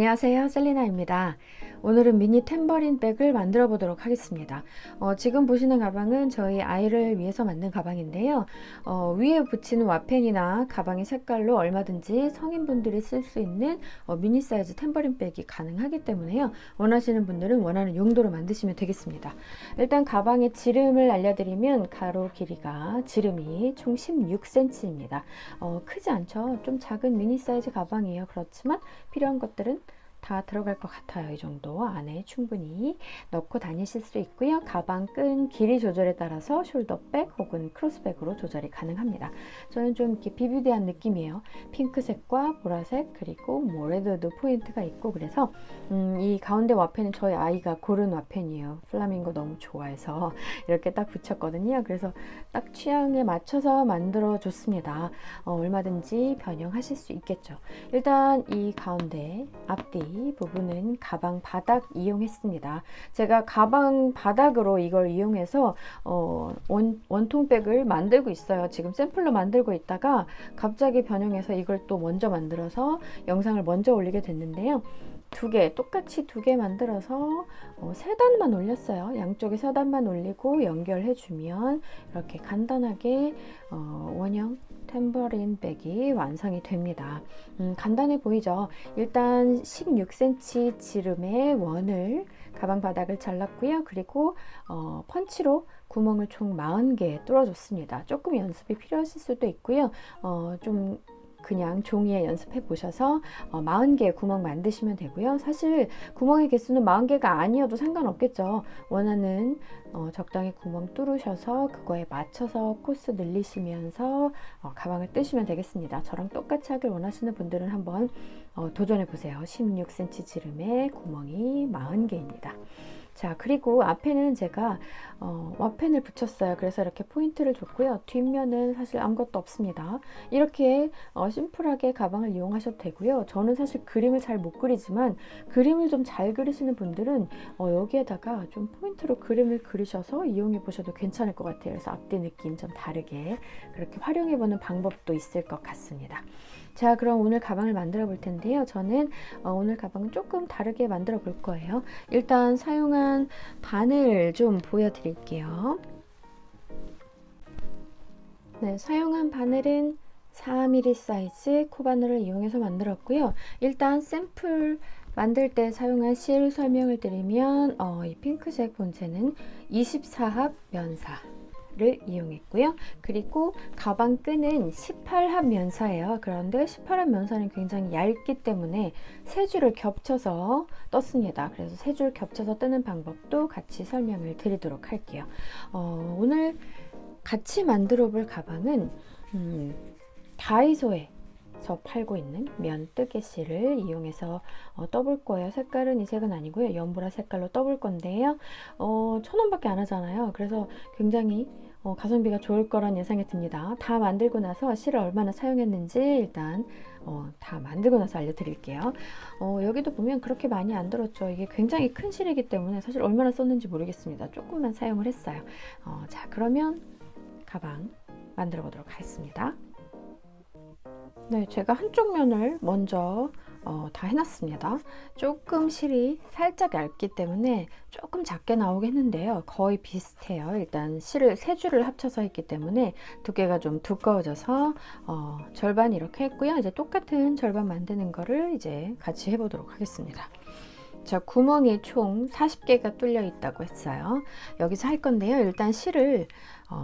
안녕하세요, 셀리나입니다. 오늘은 미니 탬버린 백을 만들어 보도록 하겠습니다. 지금 보시는 가방은 저희 아이를 위해서 만든 가방인데요. 위에 붙이는 와펜이나 가방의 색깔로 얼마든지 성인분들이 쓸 수 있는 미니 사이즈 탬버린 백이 가능하기 때문에요. 원하시는 분들은 원하는 용도로 만드시면 되겠습니다. 일단 가방의 지름을 알려드리면 가로 길이가 지름이 총 16cm입니다. 크지 않죠? 좀 작은 미니 사이즈 가방이에요. 그렇지만 필요한 것들은 다 들어갈 것 같아요. 이 정도 안에 충분히 넣고 다니실 수 있고요. 가방 끈 길이 조절에 따라서 숄더백 혹은 크로스백으로 조절이 가능합니다. 저는 좀 이렇게 비비드한 느낌이에요. 핑크색과 보라색 그리고 뭐 레드도 포인트가 있고 그래서 이 가운데 와펜은 저희 아이가 고른 와펜이에요. 플라밍고 너무 좋아해서 이렇게 딱 붙였거든요. 그래서 딱 취향에 맞춰서 만들어 줬습니다. 얼마든지 변형하실 수 있겠죠. 일단 이 가운데 앞뒤 부분은 가방 바닥 이용했습니다. 제가 가방 바닥으로 이걸 이용해서 원통백을 만들고 있어요. 지금 샘플로 만들고 있다가 갑자기 변형해서 이걸 또 먼저 만들어서 영상을 먼저 올리게 됐는데요. 똑같이 두 개 만들어서 세 단만 올렸어요. 양쪽에 세 단만 올리고 연결해 주면 이렇게 간단하게 원형 탬버린 백이 완성이 됩니다. 간단해 보이죠? 일단 16cm 지름의 원을 가방 바닥을 잘랐고요. 그리고 펀치로 구멍을 총 40개 뚫어줬습니다. 조금 연습이 필요하실 수도 있고요. 좀 그냥 종이에 연습해 보셔서 40개의 구멍 만드시면 되고요. 사실 구멍의 개수는 40개가 아니어도 상관없겠죠. 원하는 적당히 구멍 뚫으셔서 그거에 맞춰서 코스 늘리시면서 가방을 뜨시면 되겠습니다. 저랑 똑같이 하길 원하시는 분들은 한번 도전해 보세요. 16cm 지름의 구멍이 40개입니다. 자, 그리고 앞에는 제가 와펜을 붙였어요. 그래서 이렇게 포인트를 줬고요. 뒷면은 사실 아무것도 없습니다. 이렇게 심플하게 가방을 이용하셔도 되고요. 저는 사실 그림을 잘 못 그리지만 그림을 좀 잘 그리시는 분들은 여기에다가 좀 포인트로 그림을 그리셔서 이용해 보셔도 괜찮을 것 같아요. 그래서 앞뒤 느낌 좀 다르게 그렇게 활용해 보는 방법도 있을 것 같습니다. 자, 그럼 오늘 가방을 만들어 볼 텐데요. 저는 오늘 가방은 조금 다르게 만들어 볼 거예요. 일단 사용한 바늘 좀 보여드릴게요. 네, 사용한 바늘은 4mm 사이즈 코바늘을 이용해서 만들었고요. 일단 샘플 만들 때 사용한 실 설명을 드리면 이 핑크색 본체는 24합 면사를 이용했고요. 그리고 가방 끈은 18합 면사예요. 그런데 18합 면사는 굉장히 얇기 때문에 세 줄을 겹쳐서 떴습니다. 그래서 세 줄 겹쳐서 뜨는 방법도 같이 설명을 드리도록 할게요. 오늘 같이 만들어 볼 가방은 다이소에서 팔고 있는 면뜨개 실을 이용해서 떠볼 거예요. 색깔은 이 색은 아니고요. 연보라 색깔로 떠볼 건데요. 1,000원밖에 안 하잖아요. 그래서 굉장히 가성비가 좋을 거란 예상이 듭니다. 다 만들고 나서 실을 얼마나 사용했는지 일단 다 만들고 나서 알려드릴게요. 여기도 보면 그렇게 많이 안 들었죠. 이게 굉장히 큰 실이기 때문에 사실 얼마나 썼는지 모르겠습니다. 조금만 사용을 했어요. 자, 그러면 가방 만들어 보도록 하겠습니다. 네, 제가 한쪽 면을 먼저 다 해놨습니다. 조금 실이 살짝 얇기 때문에 조금 작게 나오겠는데요. 거의 비슷해요. 일단 실을 세 줄을 합쳐서 했기 때문에 두께가 좀 두꺼워져서 절반 이렇게 했고요. 이제 똑같은 절반 만드는 거를 이제 같이 해보도록 하겠습니다. 자, 구멍이 총 40개가 뚫려 있다고 했어요. 여기서 할 건데요. 일단 실을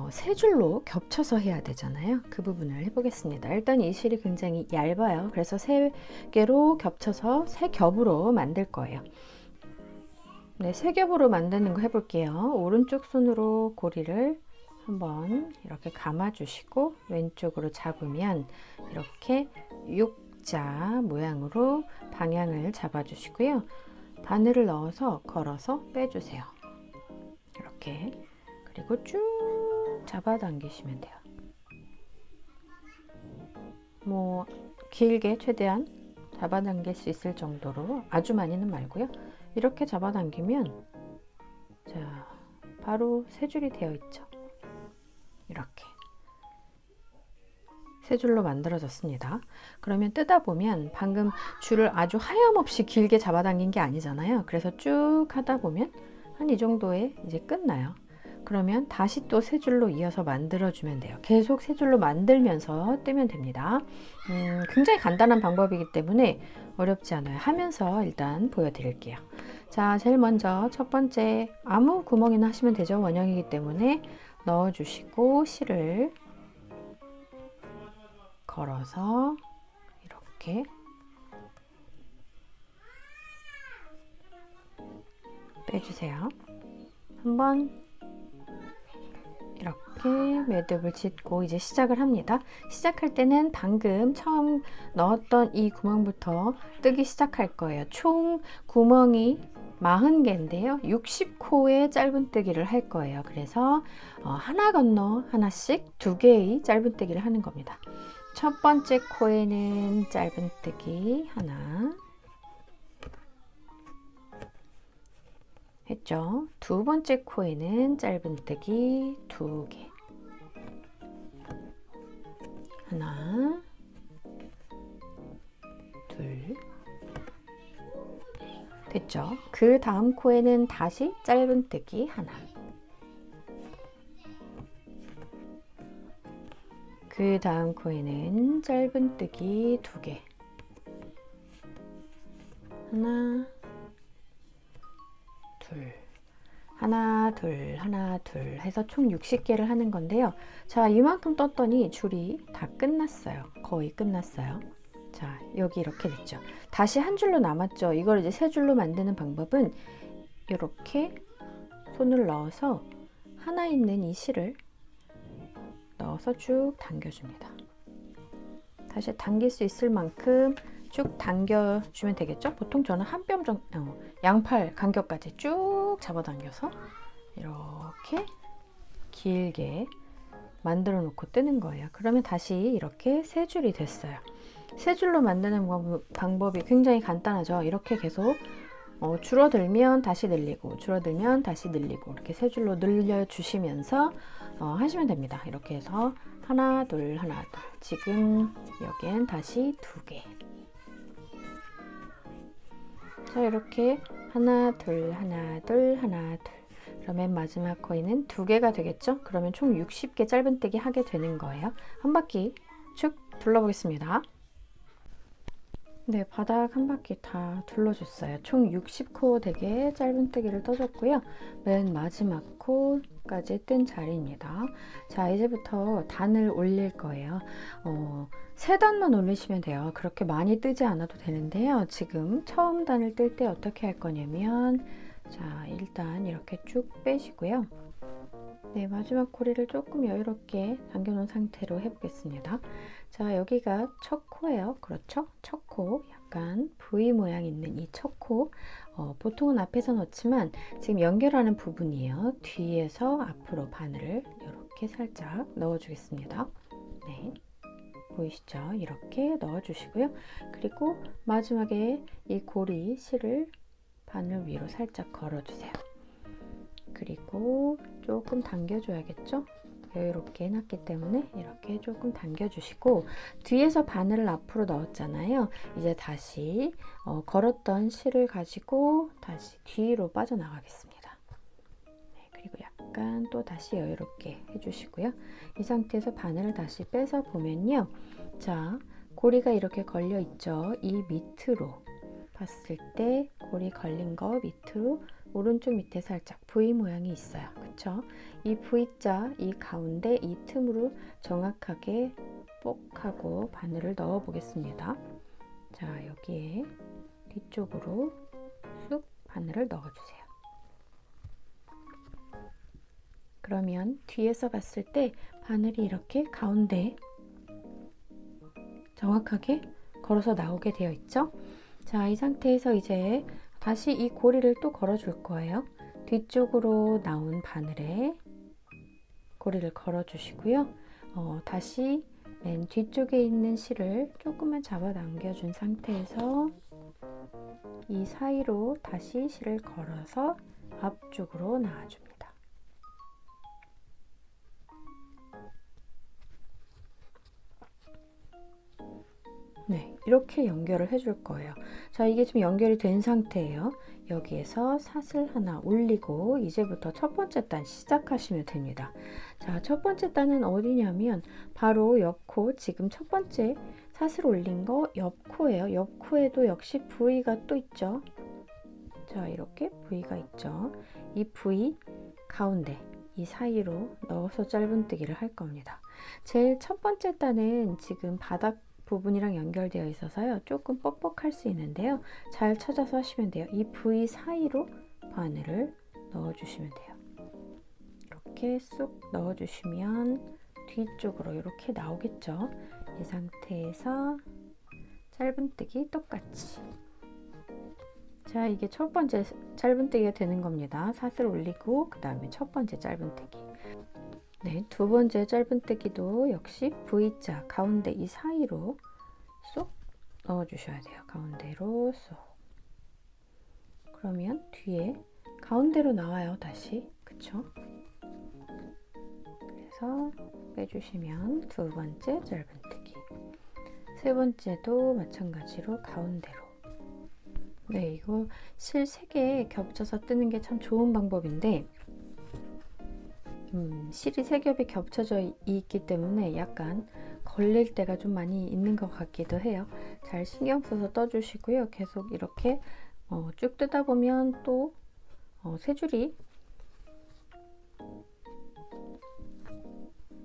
세 줄로 겹쳐서 해야 되잖아요. 그 부분을 해보겠습니다. 일단 이 실이 굉장히 얇아요. 그래서 세 개로 겹쳐서 세 겹으로 만들 거예요. 네, 세 겹으로 만드는 거 해볼게요. 오른쪽 손으로 고리를 한번 이렇게 감아 주시고 왼쪽으로 잡으면 이렇게 X자 모양으로 방향을 잡아 주시고요. 바늘을 넣어서 걸어서 빼주세요. 이렇게. 그리고 쭉 잡아당기시면 돼요. 뭐 길게 최대한 잡아당길 수 있을 정도로, 아주 많이는 말고요. 이렇게 잡아당기면 자, 바로 세 줄이 되어 있죠. 이렇게 세 줄로 만들어졌습니다. 그러면 뜯어 보면 방금 줄을 아주 하염없이 길게 잡아당긴 게 아니잖아요. 그래서 쭉 하다 보면 한 이 정도에 이제 끝나요. 그러면 다시 또 세 줄로 이어서 만들어주면 돼요. 계속 세 줄로 만들면서 뜨면 됩니다. 굉장히 간단한 방법이기 때문에 어렵지 않아요. 하면서 일단 보여드릴게요. 자, 제일 먼저 첫 번째 아무 구멍이나 하시면 되죠. 원형이기 때문에 넣어주시고 실을 걸어서 이렇게 빼주세요. 한번 이렇게 매듭을 짓고 이제 시작을 합니다. 시작할 때는 방금 처음 넣었던 이 구멍부터 뜨기 시작할 거예요. 총 구멍이 40개인데요. 60코의 짧은뜨기를 할 거예요. 그래서 하나 건너 하나씩 2개의 짧은뜨기를 하는 겁니다. 첫 번째 코에는 짧은뜨기 하나 했죠. 두 번째 코에는 짧은뜨기 2개 하나 둘 됐죠. 그 다음 코에는 다시 짧은뜨기 하나 그 다음 코에는 짧은뜨기 2개 하나 둘 하나 둘 하나 둘 해서 총 60개를 하는 건데요. 자, 이만큼 떴더니 줄이 다 끝났어요. 거의 끝났어요. 자, 여기 이렇게 됐죠. 다시 한 줄로 남았죠. 이걸 이제 세 줄로 만드는 방법은 이렇게 손을 넣어서 하나 있는 이 실을 넣어서 쭉 당겨줍니다. 다시 당길 수 있을 만큼 쭉 당겨주면 되겠죠? 보통 저는 한 뼘 정도, 양팔 간격까지 쭉 잡아당겨서 이렇게 길게 만들어 놓고 뜨는 거예요. 그러면 다시 이렇게 세 줄이 됐어요. 세 줄로 만드는 방법이 굉장히 간단하죠. 이렇게 계속 줄어들면 다시 늘리고 줄어들면 다시 늘리고 이렇게 세 줄로 늘려주시면서 하시면 됩니다. 이렇게 해서 하나 둘 하나 둘 지금 여기엔 다시 2개 자, 이렇게 하나 둘 하나 둘 하나 둘 그러면 마지막 코에는 2개가 되겠죠? 그러면 총 60개 짧은뜨기 하게 되는 거예요. 한 바퀴 쭉 둘러보겠습니다. 네, 바닥 한 바퀴 다 둘러줬어요. 총 60코 되게 짧은뜨기를 떠줬고요. 맨 마지막 코까지 뜬 자리입니다. 자, 이제부터 단을 올릴 거예요. 3단만 올리시면 돼요. 그렇게 많이 뜨지 않아도 되는데요. 지금 처음 단을 뜰 때 어떻게 할 거냐면 자, 일단 이렇게 쭉 빼시고요. 네, 마지막 고리를 조금 여유롭게 당겨놓은 상태로 해보겠습니다. 자, 여기가 첫 코예요. 그렇죠? 첫 코, 약간 V 모양 있는 이 첫 코. 보통은 앞에서 넣지만 지금 연결하는 부분이에요. 뒤에서 앞으로 바늘을 이렇게 살짝 넣어주겠습니다. 네, 보이시죠? 이렇게 넣어주시고요. 그리고 마지막에 이 고리 실을 바늘 위로 살짝 걸어주세요. 그리고 조금 당겨줘야겠죠? 여유롭게 해놨기 때문에 이렇게 조금 당겨주시고 뒤에서 바늘을 앞으로 넣었잖아요. 이제 다시 걸었던 실을 가지고 다시 뒤로 빠져나가겠습니다. 네, 그리고 약간 또 다시 여유롭게 해주시고요. 이 상태에서 바늘을 다시 빼서 보면요. 자, 고리가 이렇게 걸려 있죠. 이 밑으로 봤을 때 고리 걸린 거 밑으로 오른쪽 밑에 살짝 V 모양이 있어요. 그쵸? 이 V자 이 가운데 이 틈으로 정확하게 뽁 하고 바늘을 넣어 보겠습니다. 자, 여기에 뒤쪽으로 쑥 바늘을 넣어 주세요. 그러면 뒤에서 봤을 때 바늘이 이렇게 가운데 정확하게 걸어서 나오게 되어 있죠? 자, 이 상태에서 이제 다시 이 고리를 또 걸어 줄 거예요. 뒤쪽으로 나온 바늘에 고리를 걸어 주시고요. 다시 맨 뒤쪽에 있는 실을 조금만 잡아당겨 준 상태에서 이 사이로 다시 실을 걸어서 앞쪽으로 나와줍니다. 네, 이렇게 연결을 해줄 거예요. 자, 이게 지금 연결이 된 상태예요. 여기에서 사슬 하나 올리고 이제부터 첫 번째 단 시작하시면 됩니다. 자, 첫 번째 단은 어디냐면 바로 옆코, 지금 첫 번째 사슬 올린 거 옆코예요. 옆코에도 역시 V가 또 있죠. 자, 이렇게 V가 있죠. 이 V 가운데 이 사이로 넣어서 짧은뜨기를 할 겁니다. 제일 첫 번째 단은 지금 바닥 부분이랑 연결되어 있어서요. 조금 뻑뻑할 수 있는데요. 잘 찾아서 하시면 돼요. 이 V 사이로 바늘을 넣어주시면 돼요. 이렇게 쑥 넣어주시면 뒤쪽으로 이렇게 나오겠죠. 이 상태에서 짧은뜨기 똑같이. 자, 이게 첫 번째 짧은뜨기가 되는 겁니다. 사슬 올리고 그 다음에 첫 번째 짧은뜨기. 네, 두 번째 짧은뜨기도 역시 V자 가운데 이 사이로 쏙 넣어주셔야 돼요. 가운데로 쏙. 그러면 뒤에 가운데로 나와요. 다시. 그쵸? 그래서 빼주시면 두 번째 짧은뜨기. 세 번째도 마찬가지로 가운데로. 네, 이거 실 3개 겹쳐서 뜨는 게 참 좋은 방법인데 실이 3겹이 겹쳐져 있기 때문에 약간 걸릴 때가 좀 많이 있는 것 같기도 해요. 잘 신경 써서 떠주시고요. 계속 이렇게 쭉 뜨다 보면 또 세 줄이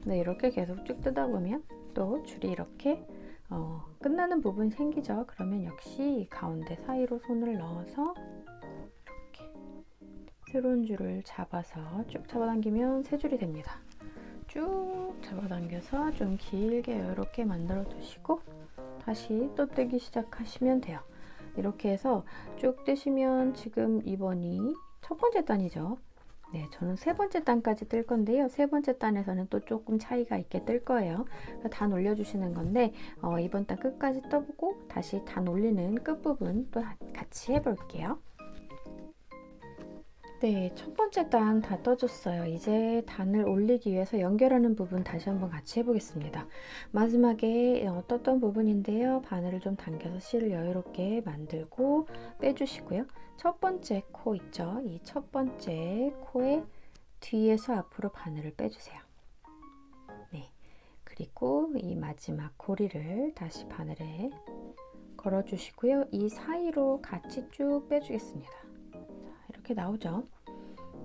네, 이렇게 계속 쭉 뜨다 보면 또 줄이 이렇게 끝나는 부분이 생기죠. 그러면 역시 가운데 사이로 손을 넣어서 이렇게 새로운 줄을 잡아서 쭉 잡아당기면 세 줄이 됩니다. 쭉 잡아당겨서 좀 길게 이렇게 만들어 두시고 다시 또 뜨기 시작하시면 돼요. 이렇게 해서 쭉 뜨시면 지금 이번이 첫 번째 단이죠. 네, 저는 세 번째 단까지 뜰 건데요. 세 번째 단에서는 또 조금 차이가 있게 뜰 거예요. 단 올려주시는 건데 이번 단 끝까지 떠보고 다시 단 올리는 끝부분 또 같이 해볼게요. 네, 첫 번째 단 다 떠줬어요. 이제 단을 올리기 위해서 연결하는 부분 다시 한번 같이 해보겠습니다. 마지막에 떴던 부분인데요. 바늘을 좀 당겨서 실을 여유롭게 만들고 빼주시고요. 첫 번째 코 있죠? 이 첫 번째 코에 뒤에서 앞으로 바늘을 빼주세요. 네, 그리고 이 마지막 고리를 다시 바늘에 걸어주시고요. 이 사이로 같이 쭉 빼주겠습니다. 이렇게 나오죠.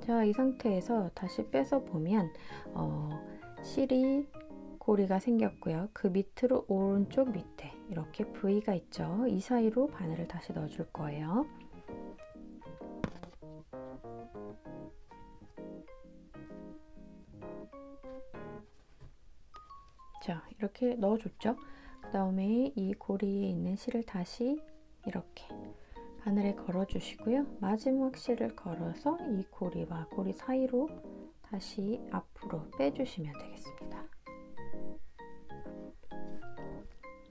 자, 이 상태에서 다시 빼서 보면 실이 고리가 생겼고요. 그 밑으로 오른쪽 밑에 이렇게 V가 있죠. 이 사이로 바늘을 다시 넣어줄 거예요. 자, 이렇게 넣어줬죠. 그 다음에 이 고리에 있는 실을 다시 이렇게 바늘에 걸어 주시고요. 마지막 실을 걸어서 이 고리와 고리 사이로 다시 앞으로 빼주시면 되겠습니다.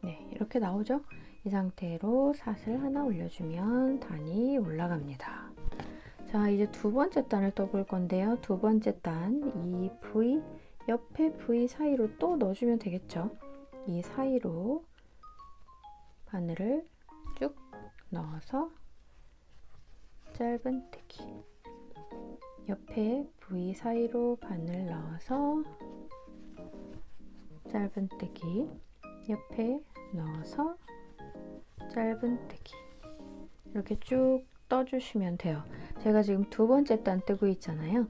네, 이렇게 나오죠? 이 상태로 사슬 하나 올려주면 단이 올라갑니다. 자, 이제 두 번째 단을 떠볼 건데요. 두 번째 단, 이 V, 옆에 V 사이로 또 넣어주면 되겠죠? 이 사이로 바늘을 쭉 넣어서 짧은뜨기, 옆에 V 사이로 바늘 넣어서 짧은뜨기, 옆에 넣어서 짧은뜨기, 이렇게 쭉 떠주시면 돼요. 제가 지금 두 번째 단 뜨고 있잖아요.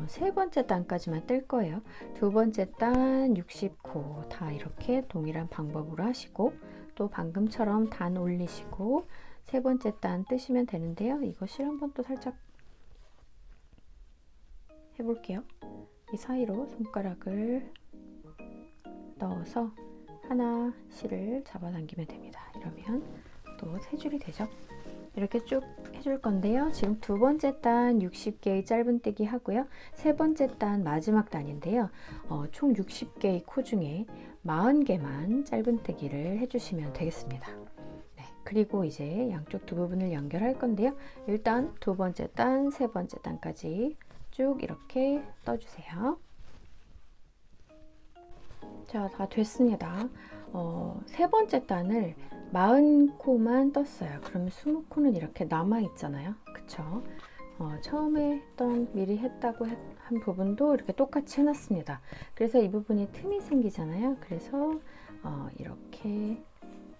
세 번째 단까지만 뜰 거예요. 두 번째 단 60코 다 이렇게 동일한 방법으로 하시고 또 방금처럼 단 올리시고 세 번째 단 뜨시면 되는데요. 이거 실 한번 또 살짝 해볼게요. 이 사이로 손가락을 넣어서 하나 실을 잡아당기면 됩니다. 이러면 또 세 줄이 되죠. 이렇게 쭉 해줄 건데요. 지금 두 번째 단 60개의 짧은뜨기 하고요. 세 번째 단 마지막 단인데요. 총 60개의 코 중에 40개만 짧은뜨기를 해주시면 되겠습니다. 그리고 이제 양쪽 두 부분을 연결할 건데요. 일단 두 번째 단, 세 번째 단까지 쭉 이렇게 떠주세요. 자, 다 됐습니다. 세 번째 단을 40코만 떴어요. 그러면 20코는 이렇게 남아 있잖아요. 그쵸? 처음에 미리 했다고 한 부분도 이렇게 똑같이 해놨습니다. 그래서 이 부분이 틈이 생기잖아요. 그래서 이렇게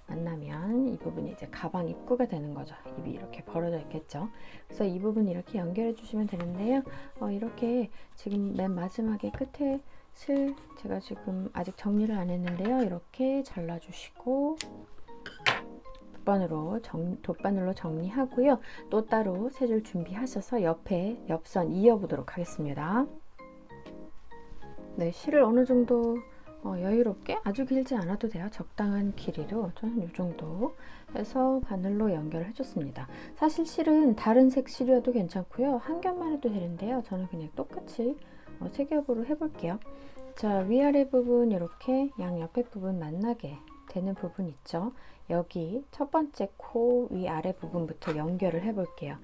만나면 이 부분이 이제 가방 입구가 되는 거죠. 입이 이렇게 벌어져 있겠죠. 그래서 이 부분 이렇게 연결해 주시면 되는데요. 이렇게 지금 맨 마지막에 끝에 제가 지금 아직 정리를 안 했는데요. 이렇게 잘라 주시고 돗바늘로 정리하고요. 또 따로 세 줄 준비하셔서 옆에 옆선 이어보도록 하겠습니다. 네, 실을 어느 정도 여유롭게, 아주 길지 않아도 돼요. 적당한 길이로 저는 이 정도 해서 바늘로 연결해 줬습니다. 사실 실은 다른 색 실이어도 괜찮고요. 한 겹만 해도 되는데요. 저는 그냥 똑같이 세 겹으로 해볼게요. 자, 위아래 부분 이렇게 양 옆에 부분 만나게 되는 부분 있죠. 여기 첫 번째 코 위아래 부분부터 연결을 해 볼게요.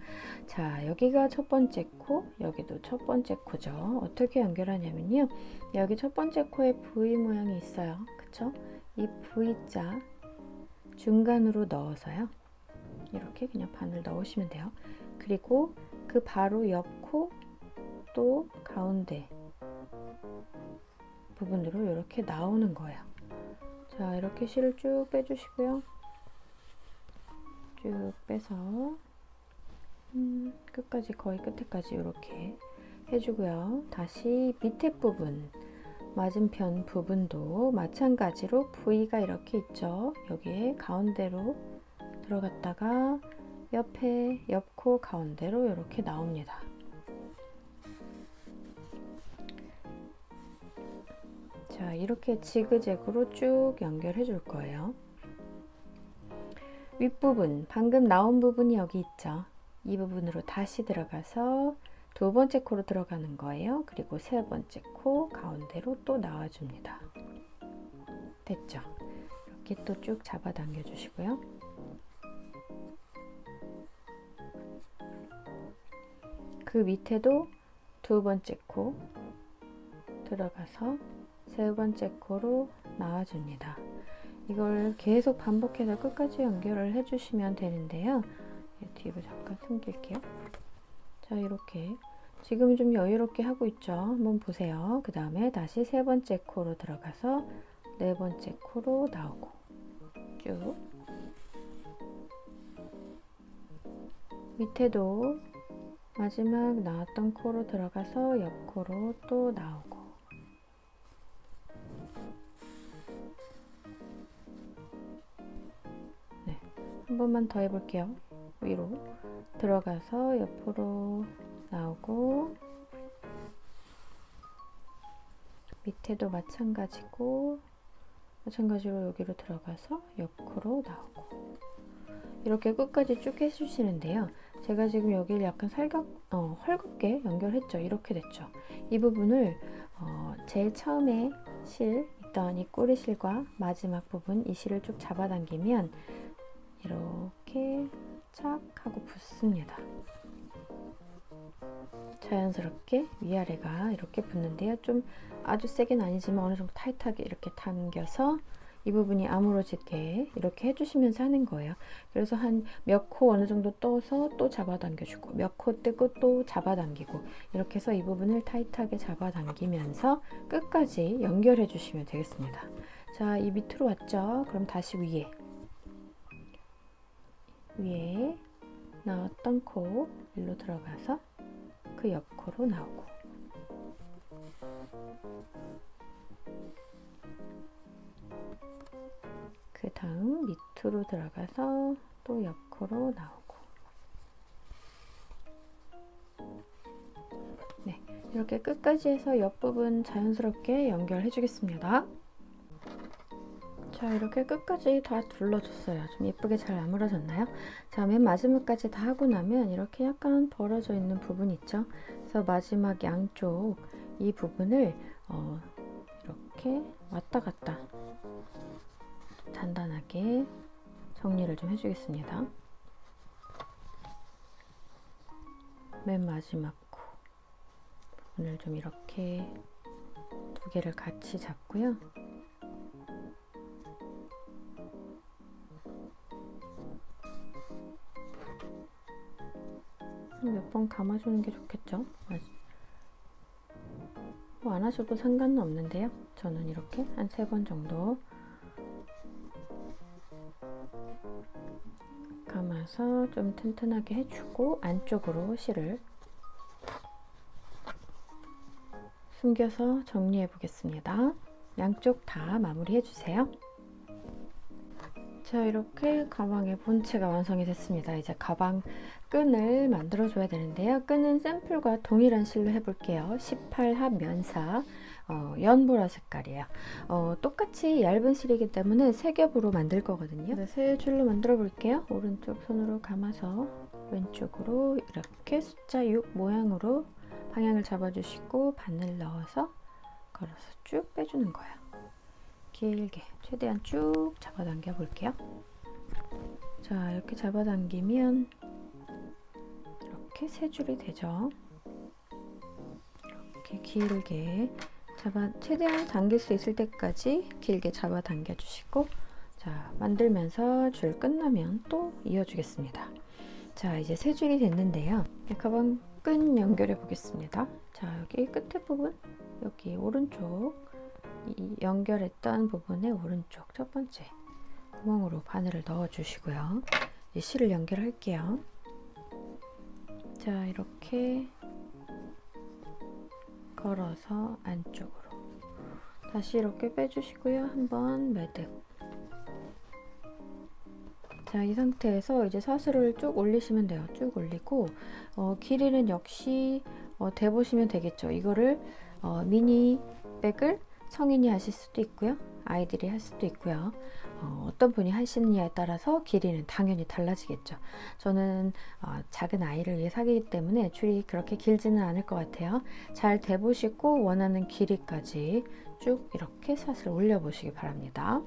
자, 여기가 첫 번째 코, 여기도 첫 번째 코죠. 어떻게 연결하냐면요. 여기 첫 번째 코에 V 모양이 있어요. 그쵸? 이 V자 중간으로 넣어서요. 이렇게 그냥 바늘 넣으시면 돼요. 그리고 그 바로 옆 코 또 가운데 부분으로 이렇게 나오는 거예요. 자, 이렇게 실을 쭉 빼주시고요. 쭉 빼서 끝까지, 거의 끝에까지 이렇게 해주고요. 다시 밑에 부분, 맞은편 부분도 마찬가지로 V가 이렇게 있죠. 여기에 가운데로 들어갔다가 옆에 옆코 가운데로 이렇게 나옵니다. 자, 이렇게 지그재그로 쭉 연결해 줄 거예요. 윗부분, 방금 나온 부분이 여기 있죠. 이 부분으로 다시 들어가서 두 번째 코로 들어가는 거예요. 그리고 세 번째 코 가운데로 또 나와줍니다. 됐죠? 이렇게 또 쭉 잡아당겨 주시고요. 그 밑에도 두 번째 코 들어가서 세 번째 코로 나와줍니다. 이걸 계속 반복해서 끝까지 연결을 해주시면 되는데요. 뒤로 잠깐 숨길게요. 자, 이렇게 지금 좀 여유롭게 하고 있죠. 한번 보세요. 그 다음에 다시 세 번째 코로 들어가서 네 번째 코로 나오고 쭉 밑에도 마지막 나왔던 코로 들어가서 옆 코로 또 나오고 한 번만 더 해볼게요. 위로 들어가서 옆으로 나오고 밑에도 마찬가지로 여기로 들어가서 옆으로 나오고 이렇게 끝까지 쭉 해주시는데요. 제가 지금 여기를 약간 헐겁게 연결했죠. 이렇게 됐죠. 이 부분을 제일 처음에 있던 이 꼬리실과 마지막 부분 이 실을 쭉 잡아당기면 이렇게 착 하고 붙습니다. 자연스럽게 위아래가 이렇게 붙는데요. 좀 아주 세게는 아니지만 어느 정도 타이트하게 이렇게 당겨서 이 부분이 아무러지게 이렇게 해주시면서 하는 거예요. 그래서 한 몇 코 어느 정도 떠서 또 잡아당겨주고 몇 코 뜨고 또 잡아당기고 이렇게 해서 이 부분을 타이트하게 잡아당기면서 끝까지 연결해 주시면 되겠습니다. 자, 이 밑으로 왔죠? 그럼 다시 위에 나왔던 코 일로 들어가서 그 옆코로 나오고 그 다음 밑으로 들어가서 또 옆코로 나오고 네, 이렇게 끝까지 해서 옆부분 자연스럽게 연결해 주겠습니다. 자, 이렇게 끝까지 다 둘러줬어요. 좀 예쁘게 잘 아물어졌나요? 자, 맨 마지막까지 다 하고 나면 이렇게 약간 벌어져 있는 부분 있죠? 그래서 마지막 양쪽 이 부분을 이렇게 왔다 갔다 단단하게 정리를 좀 해주겠습니다. 맨 마지막 코 부분을 좀 이렇게 두 개를 같이 잡고요. 몇 번 감아주는 게 좋겠죠. 뭐 안 하셔도 상관은 없는데요. 저는 이렇게 한 3번 정도 감아서 좀 튼튼하게 해주고 안쪽으로 실을 숨겨서 정리해 보겠습니다. 양쪽 다 마무리해 주세요. 자, 이렇게 가방의 본체가 완성이 됐습니다. 이제 가방 끈을 만들어 줘야 되는데요. 끈은 샘플과 동일한 실로 해볼게요. 18합 면사 연보라 색깔이에요. 똑같이 얇은 실이기 때문에 3겹으로 만들 거거든요. 3줄로 만들어 볼게요. 오른쪽 손으로 감아서 왼쪽으로 이렇게 숫자 6 모양으로 방향을 잡아주시고 바늘 넣어서 걸어서 쭉 빼주는 거예요. 길게 최대한 쭉 잡아당겨 볼게요. 자, 이렇게 잡아당기면 이렇게 3줄이 되죠. 이렇게 길게 최대한 당길 수 있을 때까지 길게 잡아당겨 주시고, 자, 만들면서 줄 끝나면 또 이어주겠습니다. 자, 이제 3줄이 됐는데요. 가방 끈 연결해 보겠습니다. 자, 여기 끝에 부분, 여기 오른쪽 이 연결했던 부분의 오른쪽 첫 번째 구멍으로 바늘을 넣어 주시고요. 이제 실을 연결할게요. 자, 이렇게 걸어서 안쪽으로 다시 이렇게 빼주시고요. 한번 매듭. 자, 이 상태에서 이제 사슬을 쭉 올리시면 돼요. 쭉 올리고 길이는 역시 대보시면 되겠죠. 이거를 미니백을 성인이 하실 수도 있고요. 아이들이 할 수도 있고요. 어떤 분이 하시느냐에 따라서 길이는 당연히 달라지겠죠. 저는 작은 아이를 위해 사기 때문에 줄이 그렇게 길지는 않을 것 같아요. 잘 대보시고 원하는 길이까지 쭉 이렇게 사슬 올려보시기 바랍니다.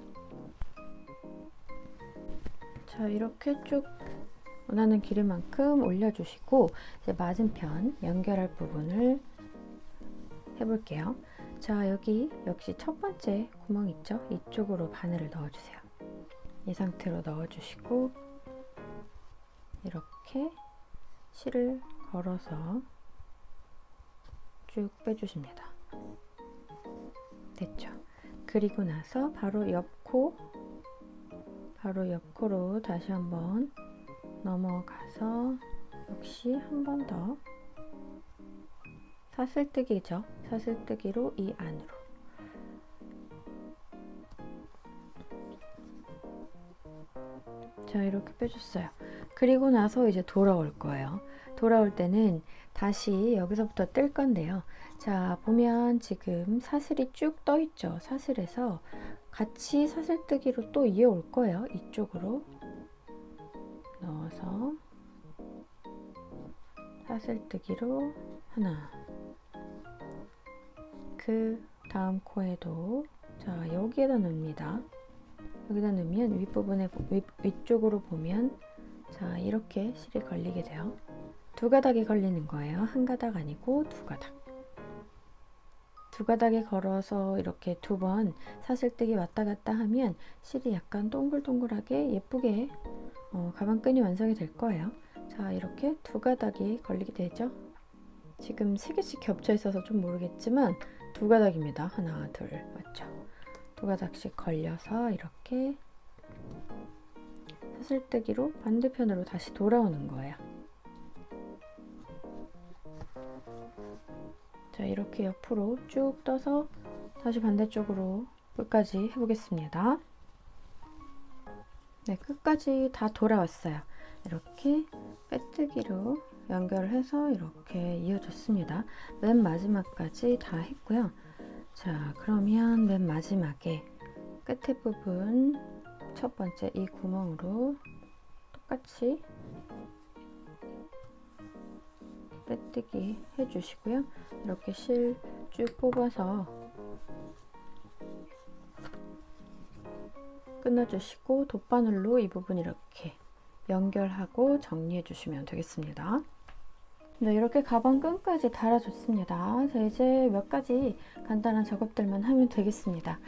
자, 이렇게 쭉 원하는 길이만큼 올려주시고 이제 맞은편 연결할 부분을 해볼게요. 자, 여기 역시 첫 번째 구멍 있죠? 이쪽으로 바늘을 넣어주세요. 이 상태로 넣어주시고 이렇게 실을 걸어서 쭉 빼주십니다. 됐죠? 그리고 나서 바로 옆코로 다시 한번 넘어가서 역시 한 번 더 사슬뜨기죠. 사슬뜨기로 이 안으로. 자, 이렇게 빼줬어요. 그리고 나서 이제 돌아올 거예요. 돌아올 때는 다시 여기서부터 뜰 건데요. 자, 보면 지금 사슬이 쭉 떠 있죠. 사슬에서 같이 사슬뜨기로 또 이어올 거예요. 이쪽으로 넣어서 사슬뜨기로 하나, 그 다음 코에도 자, 여기에다 넣습니다. 여기다 넣으면 윗부분에 위쪽으로 보면 자, 이렇게 실이 걸리게 돼요. 2가닥이 걸리는 거예요. 한 가닥 아니고 2가닥. 2가닥에 걸어서 이렇게 2번 사슬뜨기 왔다 갔다 하면 실이 약간 동글동글하게 예쁘게 가방끈이 완성이 될 거예요. 자, 이렇게 2가닥이 걸리게 되죠. 지금 3개씩 겹쳐 있어서 좀 모르겠지만 2가닥입니다. 하나, 둘, 맞죠? 2가닥씩 걸려서 이렇게 사슬뜨기로 반대편으로 다시 돌아오는 거예요. 자, 이렇게 옆으로 쭉 떠서 다시 반대쪽으로 끝까지 해보겠습니다. 네, 끝까지 다 돌아왔어요. 이렇게 빼뜨기로 연결해서 이렇게 이어줬습니다. 맨 마지막까지 다 했고요. 자, 그러면 맨 마지막에 끝에 부분 첫 번째 이 구멍으로 똑같이 빼뜨기 해주시고요. 이렇게 실 쭉 뽑아서 끊어주시고 돗바늘로 이 부분 이렇게 연결하고 정리해 주시면 되겠습니다. 네, 이렇게 가방 끈까지 달아줬습니다. 자, 이제 몇 가지 간단한 작업들만 하면 되겠습니다.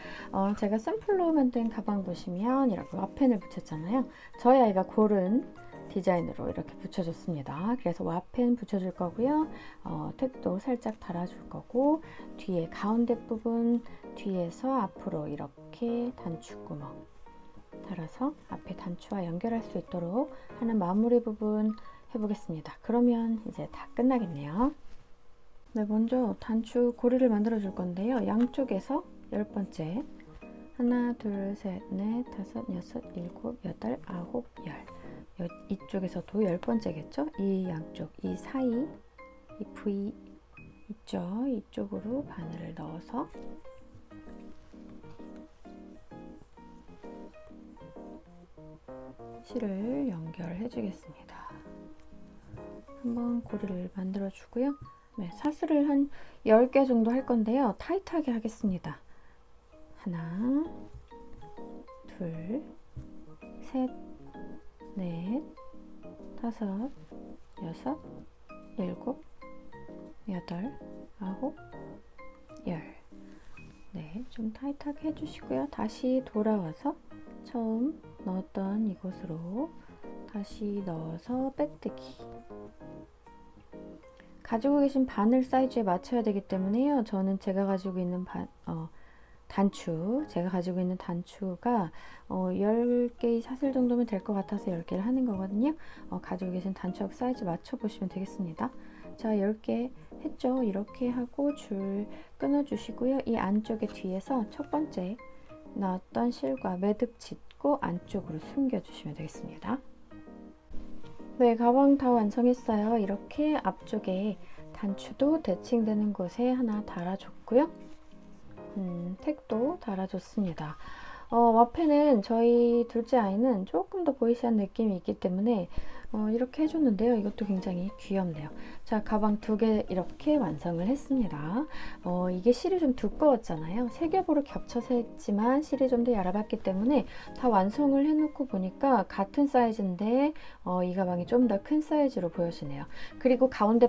제가 샘플로 만든 가방 보시면 이렇게 와펜을 붙였잖아요. 저희 아이가 고른 디자인으로 이렇게 붙여줬습니다. 그래서 와펜 붙여줄 거고요. 택도 살짝 달아줄 거고, 뒤에 가운데 부분 뒤에서 앞으로 이렇게 단추구멍 달아서 앞에 단추와 연결할 수 있도록 하는 마무리 부분 해보겠습니다. 그러면 이제 다 끝나겠네요. 네, 먼저 단추 고리를 만들어 줄 건데요. 양쪽에서 10번째 하나, 둘, 셋, 넷, 다섯, 여섯, 일곱, 여덟, 아홉, 열. 이쪽에서도 10번째겠죠? 이 양쪽, 이 사이, 이 V 있죠? 이쪽으로 바늘을 넣어서 실을 연결해 주겠습니다. 한번 고리를 만들어 주고요. 네, 사슬을 한 10개 정도 할 건데요. 타이트하게 하겠습니다. 하나, 둘, 셋, 넷, 다섯, 여섯, 일곱, 여덟, 아홉, 열. 네, 좀 타이트하게 해주시고요. 다시 돌아와서 처음 넣었던 이곳으로 다시 넣어서 빼뜨기. 가지고 계신 바늘 사이즈에 맞춰야 되기 때문에요. 저는 제가 가지고 있는 단추가 10개의 사슬 정도면 될 것 같아서 10개를 하는 거거든요. 가지고 계신 단추하고 사이즈 맞춰 보시면 되겠습니다. 자, 10개 했죠? 이렇게 하고 줄 끊어 주시고요. 이 안쪽에 뒤에서 첫 번째 넣었던 실과 매듭 짓고 안쪽으로 숨겨 주시면 되겠습니다. 네, 가방 다 완성했어요. 이렇게 앞쪽에 단추도 대칭되는 곳에 하나 달아줬고요. 택도 달아줬습니다. 와펜은 저희 둘째 아이는 조금 더 보이시한 느낌이 있기 때문에 이렇게 해줬는데요. 이것도 굉장히 귀엽네요. 자, 가방 2개 이렇게 완성을 했습니다. 이게 실이 좀 두꺼웠잖아요. 3겹으로 겹쳐서 했지만 실이 좀 더 얇았기 때문에 다 완성을 해놓고 보니까 같은 사이즈인데 이 가방이 좀 더 큰 사이즈로 보여지네요. 그리고 가운데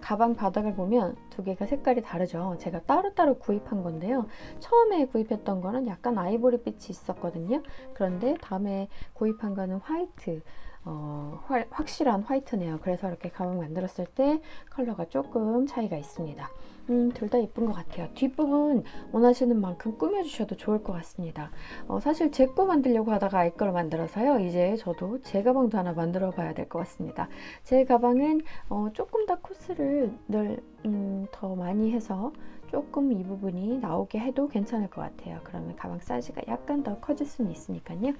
가방 바닥을 보면 2개가 색깔이 다르죠. 제가 따로따로 구입한 건데요. 처음에 구입했던 거는 약간 아이보리빛이 있었거든요. 그런데 다음에 구입한 거는 화이트, 확실한 화이트네요. 그래서 이렇게 가방 만들었을 때 컬러가 조금 차이가 있습니다. 둘 다 예쁜 것 같아요. 뒷부분 원하시는 만큼 꾸며주셔도 좋을 것 같습니다. 사실 제 거 만들려고 하다가 아이 거를 만들어서요. 이제 저도 제 가방도 하나 만들어 봐야 될 것 같습니다. 제 가방은 조금 더 코스를 더 많이 해서 조금 이 부분이 나오게 해도 괜찮을 것 같아요. 그러면 가방 사이즈가 약간 더 커질 수는 있으니까요.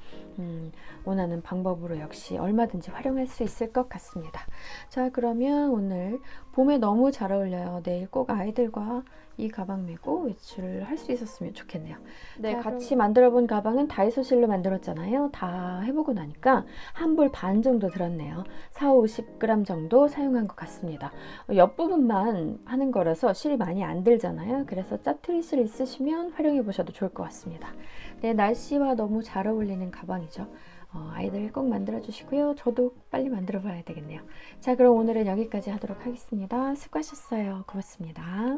원하는 방법으로 역시 얼마든지 활용할 수 있을 것 같습니다. 자, 그러면 오늘 봄에 너무 잘 어울려요. 내일 꼭 아이들과 이 가방 메고 외출을 할 수 있었으면 좋겠네요. 네, 자, 같이 만들어 본 가방은 다이소 실로 만들었잖아요. 다 해보고 나니까 한 벌 반 정도 들었네요. 40-50g 정도 사용한 것 같습니다. 옆부분만 하는 거라서 실이 많이 안 들잖아요. 그래서 짜투리 실 있으시면 활용해 보셔도 좋을 것 같습니다. 네, 날씨와 너무 잘 어울리는 가방이죠. 아이들 꼭 만들어 주시고요. 저도 빨리 만들어 봐야 되겠네요. 자, 그럼 오늘은 여기까지 하도록 하겠습니다. 수고하셨어요. 고맙습니다.